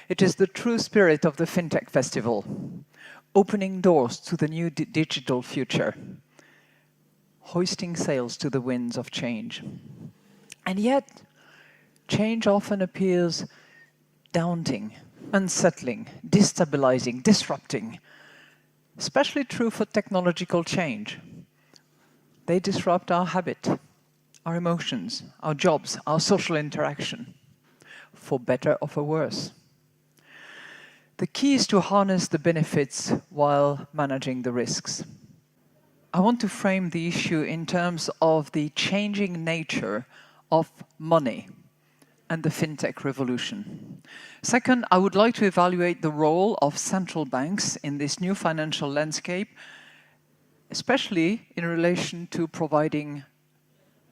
It is the true spirit of the Fintech Festival, opening doors to the new digital future, hoisting sails to the winds of change. And yet, change often appears daunting, unsettling, destabilizing, disrupting. Especially true for technological change. They disrupt our habit, our emotions, our jobs, our social interaction, for better or for worse. The key is to harness the benefits while managing the risks. I want to frame the issue in terms of the changing nature of money and the fintech revolution. Second, I would like to evaluate the role of central banks in this new financial landscape, especially in relation to providing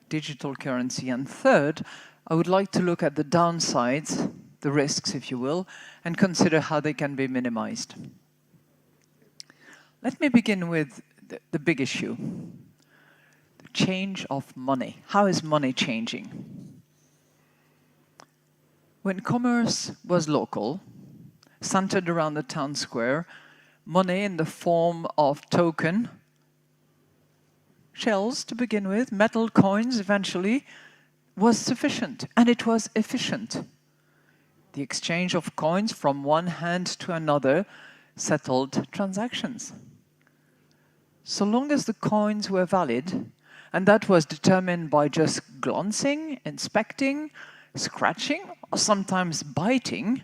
digital currency. And third, I would like to look at the downsides, the risks, if you will, and consider how they can be minimized. Let me begin with the big issue, the change of money. How is money changing? When commerce was local, centered around the town square, money in the form of token, shells to begin with, metal coins eventually, was sufficient, and it was efficient. The exchange of coins from one hand to another settled transactions. So long as the coins were valid, and that was determined by just glancing, inspecting, scratching, or sometimes biting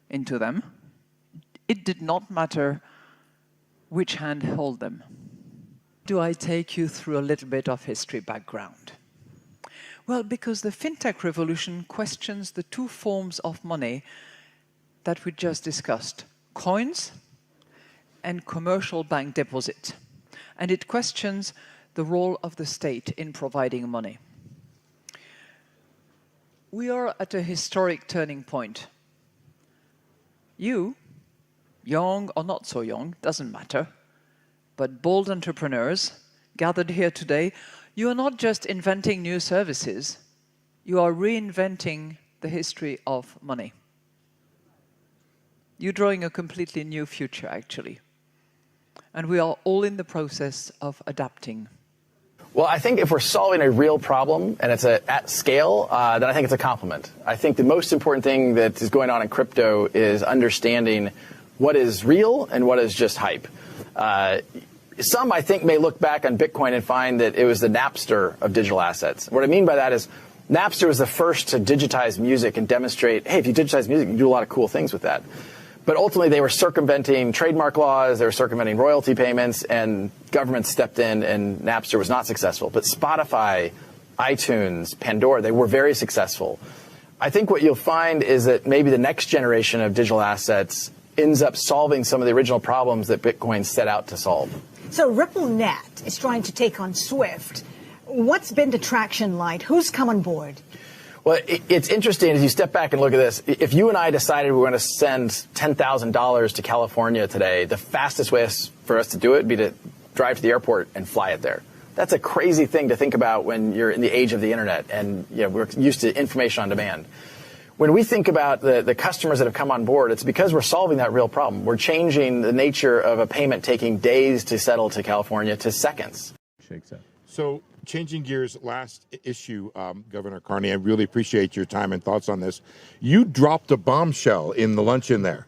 into them, it did not matter which hand held them. Do I take you through a little bit of history background? Well, because the fintech revolution questions the two forms of money that we just discussed, coins and commercial bank deposit. And it questions the role of the state in providing money. We are at a historic turning point. You, young or not so young, doesn't matter, but bold entrepreneurs gathered here today, you are not just inventing new services, you are reinventing the history of money. You're drawing a completely new future, actually. And we are all in the process of adapting. Well, I think if we're solving a real problem and it's at scale, then I think it's a compliment. I think the most important thing that is going on in crypto is understanding what is real and what is just hype. Some, I think, may look back on Bitcoin and find that it was the Napster of digital assets. What I mean by that is Napster was the first to digitize music and demonstrate, hey, if you digitize music, you can do a lot of cool things with that. But ultimately, they were circumventing trademark laws, they were circumventing royalty payments, and government stepped in, and Napster was not successful. But Spotify, iTunes, Pandora, they were very successful. I think what you'll find is that maybe the next generation of digital assets ends up solving some of the original problems that Bitcoin set out to solve. So RippleNet is trying to take on SWIFT. What's been the traction like? Who's come on board? Well, it's interesting as you step back and look at this. If you and I decided we were going to send $10,000 to California today, the fastest way for us to do it would be to drive to the airport and fly it there. That's a crazy thing to think about when you're in the age of the internet and we're used to information on demand. When we think about the customers that have come on board, it's because we're solving that real problem. We're changing the nature of a payment taking days to settle to California to seconds. Shakes up. So changing gears, last issue, Governor Carney, I really appreciate your time and thoughts on this. You dropped a bombshell in the luncheon there.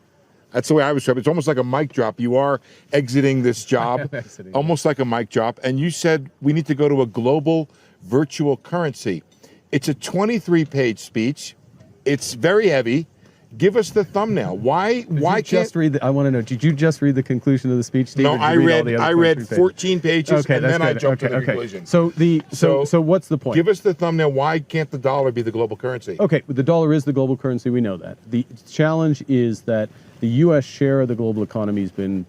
That's the way I was described. It's almost like a mic drop. You are exiting this job, almost like a mic drop. And you said we need to go to a global virtual currency. It's a 23-page speech. It's very heavy. Give us the thumbnail. Why can't read I want to know, did you just read the conclusion of the speech, Steve? No, I read 14 pages and then I jumped to the conclusion. So what's the point? Give us the thumbnail. Why can't the dollar be the global currency? Okay, the dollar is the global currency. We know that. The challenge is that the U.S. share of the global economy has been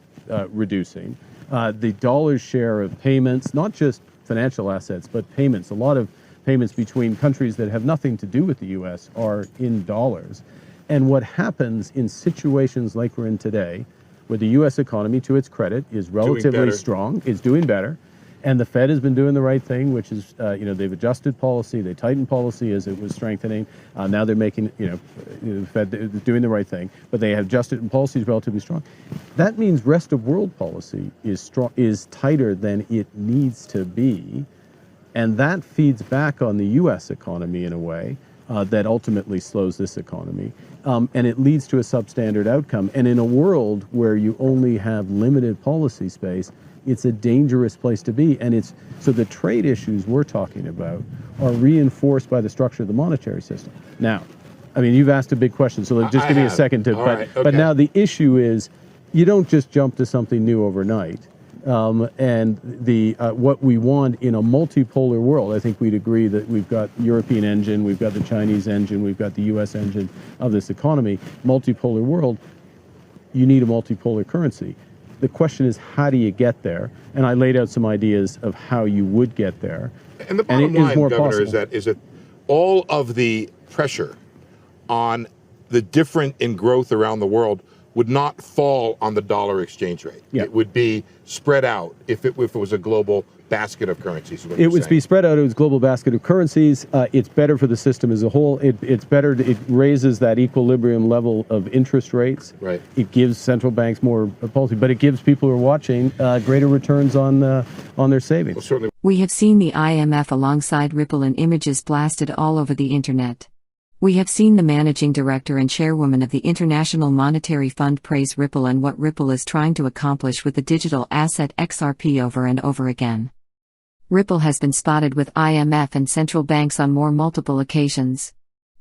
reducing. The dollar's share of payments, not just financial assets, but payments, a lot of payments between countries that have nothing to do with the U.S. are in dollars. And what happens in situations like we're in today, where the U.S. economy, to its credit, is relatively strong, is doing better, And the Fed has been doing the right thing, which is, they've adjusted policy, they tightened policy as it was strengthening. Now they're making, the Fed is doing the right thing, but they have adjusted and policy is relatively strong. That means rest of world policy is tighter than it needs to be. And that feeds back on the U.S. economy in a way that ultimately slows this economy. And it leads to a substandard outcome. And in a world where you only have limited policy space, it's a dangerous place to be. And so the trade issues we're talking about are reinforced by the structure of the monetary system. Now, I mean, you've asked a big question, so just give me a second to, but now the issue is you don't just jump to something new overnight. And what we want in a multipolar world, I think we'd agree that we've got European engine, we've got the Chinese engine, we've got the US engine of this economy. Multipolar world, you need a multipolar currency. The question is, how do you get there? And I laid out some ideas of how you would get there. And the bottom line, Governor, is that all of the pressure on the difference in growth around the world would not fall on the dollar exchange rate. Yeah. It would be spread out if it was a global basket of currencies. It would be spread out. It was a global basket of currencies. It's better for the system as a whole. It's better. It raises that equilibrium level of interest rates. Right. It gives central banks more policy, but it gives people who are watching greater returns on their savings. Well, certainly. We have seen the IMF alongside Ripple in images blasted all over the internet. We have seen the managing director and chairwoman of the International Monetary Fund praise Ripple and what Ripple is trying to accomplish with the digital asset XRP over and over again. Ripple has been spotted with IMF and central banks on multiple occasions.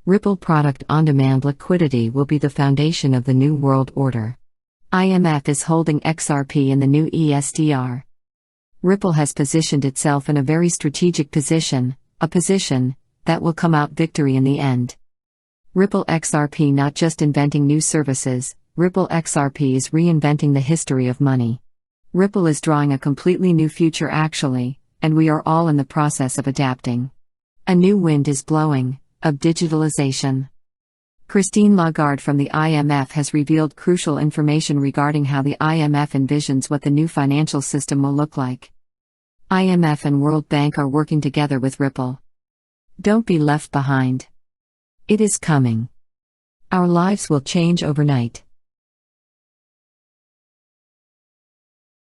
Ripple product on-demand liquidity will be the foundation of the new world order. IMF is holding XRP in the new ESDR. Ripple has positioned itself in a very strategic position, a position that will come out victory in the end. Ripple XRP not just inventing new services, Ripple XRP is reinventing the history of money. Ripple is drawing a completely new future actually, and we are all in the process of adapting. A new wind is blowing, of digitalization. Christine Lagarde from the IMF has revealed crucial information regarding how the IMF envisions what the new financial system will look like. IMF and World Bank are working together with Ripple. Don't be left behind. It is coming. Our lives will change overnight.